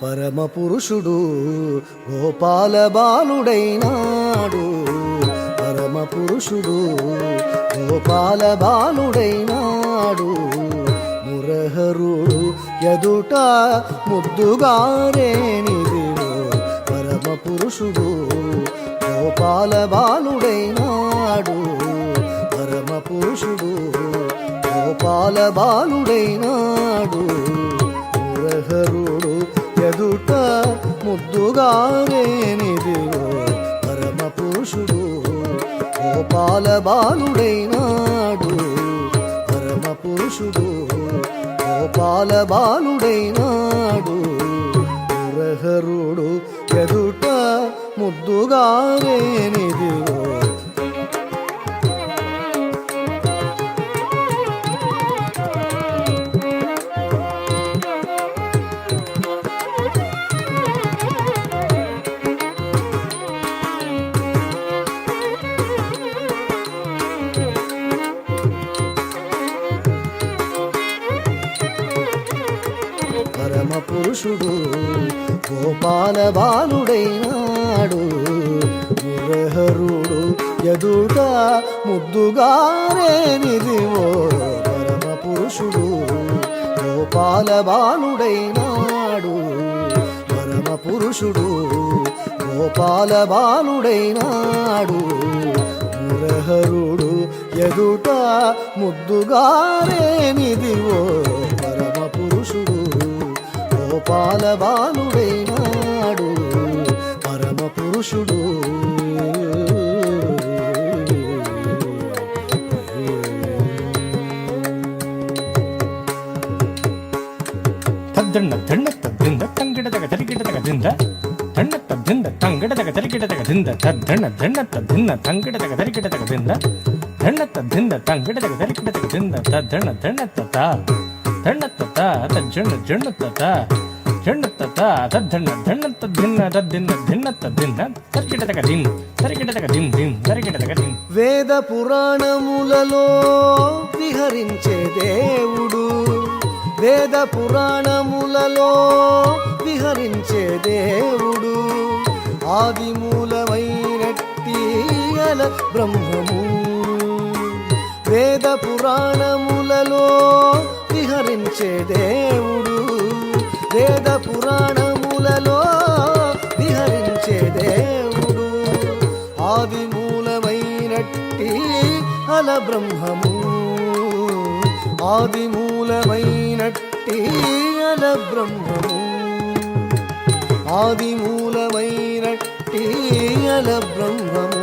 పరమ పురుషుడు గోపాల బాలుడైనాడు. పరమ పురుషుడు గోపాల బాలుడైనాడు. మురహరుడు ఎదుట ముద్దుగారేనిదివో పరమ పురుషుడు గోపాల బాలుడైనాడు. పరమ పురుషుడు గోపాల బాలుడైనాడు. మురహరుడు ఎదుట ముద్దుగారేనిదివో పరమ పురుషుడు గోపాల బాలుడైనాడు. పరమ పురుషుడు గోపాల బాలుడైనాడు. మురహరుడు ఎదుట ముద్దుగారేనిదివో పరమ పురుషుడు గోపాల బాలుడైనాడు. మురహరుడు ఎదుట ముద్దుగారేనిదివో పరమ పురుషుడు గోపాల బాలుడైనాడు. పరమ పురుషుడు గోపాల బాలుడైనాడు. మురహరుడు ఎదుట ముద్దుగారేనిదివో పరమ పురుషుడు గోపాల బాలుడైనాడు. పరమ పురుషుడు తద్దన్న దండత దింద తంగిడదగ తరిగిడదగ దింద దండత దింద తంగిడదగ తరిగిడదగ దింద తద్దన్న దండత దింద తంగిడదగ తరిగిడదగ దింద దండత దింద తంగిడదగ తరిగిడదగ దింద తద్దన్న దండత దండత తజ్జన్న జన్నత జన్నత తద్దన్న దండత దిన్న తద్దిన్న దిన్నత దిన్న తరిగిడదగ దిన్ తరిగిడదగ దిన్ దిన్ తరిగిడదగ దిన్. వేద పురాణములలో విహరించే దేవుడు. వేద పురాణములలో విహరించే దేవుడు. ఆదిమూలమైనట్టి అల బ్రహ్మము. వేద పురాణములలో విహరించే దేవుడు. వేద పురాణములలో విహరించే దేవుడు. ఆదిమూలమైనట్టి అల బ్రహ్మము. ఆదిమూలమైనట్టి అల బ్రహ్మము. ఆదిమూలమైనట్టి అల బ్రహ్మము.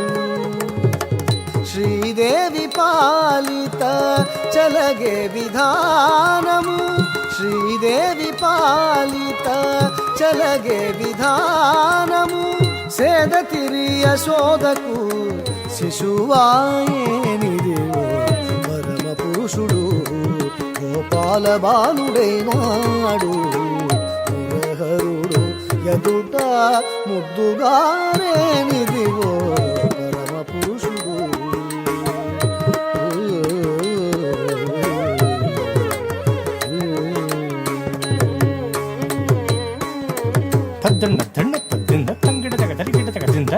శ్రీదేవి పాలిత చలగే విధానము. శ్రీదేవి పాలిత చలగే విధానము. సేదతిరి యశోదకు శిశువాయేనిదివో పరమ పురుషుడు గోపాల బాలుడైనాడు. మురహరుడు ఎదుట ముద్దుగారేనిదివో పరమ పురుషుడు. తద్దన్న దండత దింద తంగిడదగ తరిగిడదగ దింద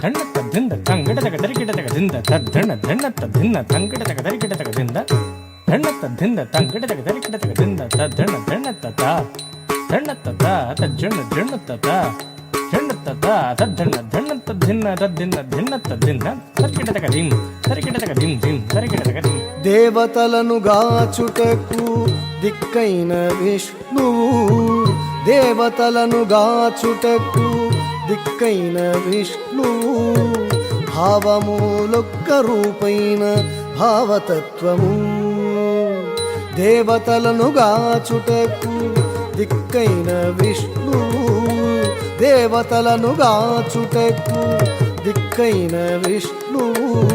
దండత దింద తంగిడదగ తరిగిడదగ దింద తద్దన్న దండత దిన్న తంగిడదగ తరిగిడదగ దింద దండత దింద తంగిడదగ తరిగిడదగ దింద తద్దన్న దండత దండత తజ్జన్న జన్నత జన్నత తద్దన్న దండత దిన్న తద్దిన్న దిన్నత దిన్న తరిగిడదగ దిన్ తరిగిడదగ దిన్ దిన్ తరిగిడదగ దిన్. దేవతలను గాచుటకు దిక్కైన విష్ణువు. దేవతలను గాచుటకు దిక్కైన విష్ణువు. భావములొక్క రూపైన భావతత్వము. దేవతలను గాచుటకు దిక్కైన విష్ణువు. దేవతలను గాచుటకు దిక్కైన విష్ణువు.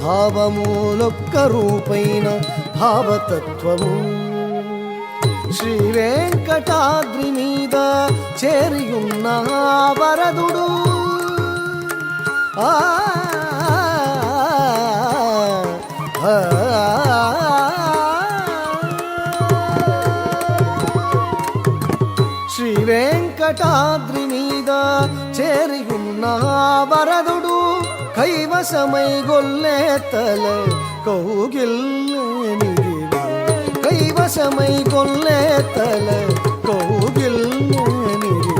భావములొక్క రూపైన భావతత్వము. శ్రీ వెంకటాద్రి మీద చేరియున్న వరదుడు. శ్రీ వెంకటాద్రి మీద చేరియున్న వరదుడు కైవసమై గొల్లే తల కౌగిల్లేనిదివో కైవసమై గొల్లే తల కౌగిల్లేనిదివో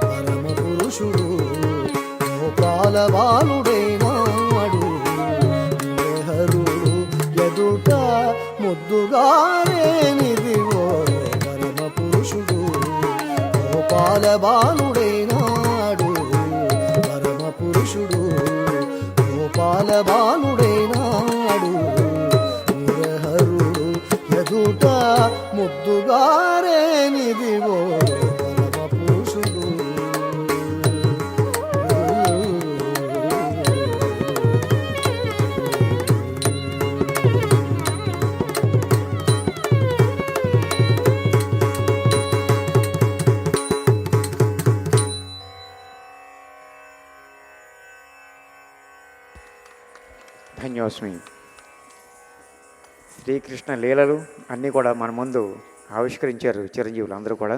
పరమ పురుషుడు గోపాల బాలుడైనాడు హరుడు ఎదుట ముద్దుగారేనిదివో పరమ పురుషుడు గోపాల బాలుడైనాడు పరమ పురుషుడు గోపాల బాలుడైనాడు హరుడు ఎదుట ముద్దుగారేనిదివో పరమ పురుషుడు ధన్యోస్మి. శ్రీకృష్ణ లీలలు అన్నీ కూడా మన ముందు ఆవిష్కరించారు చిరంజీవులు అందరూ కూడా.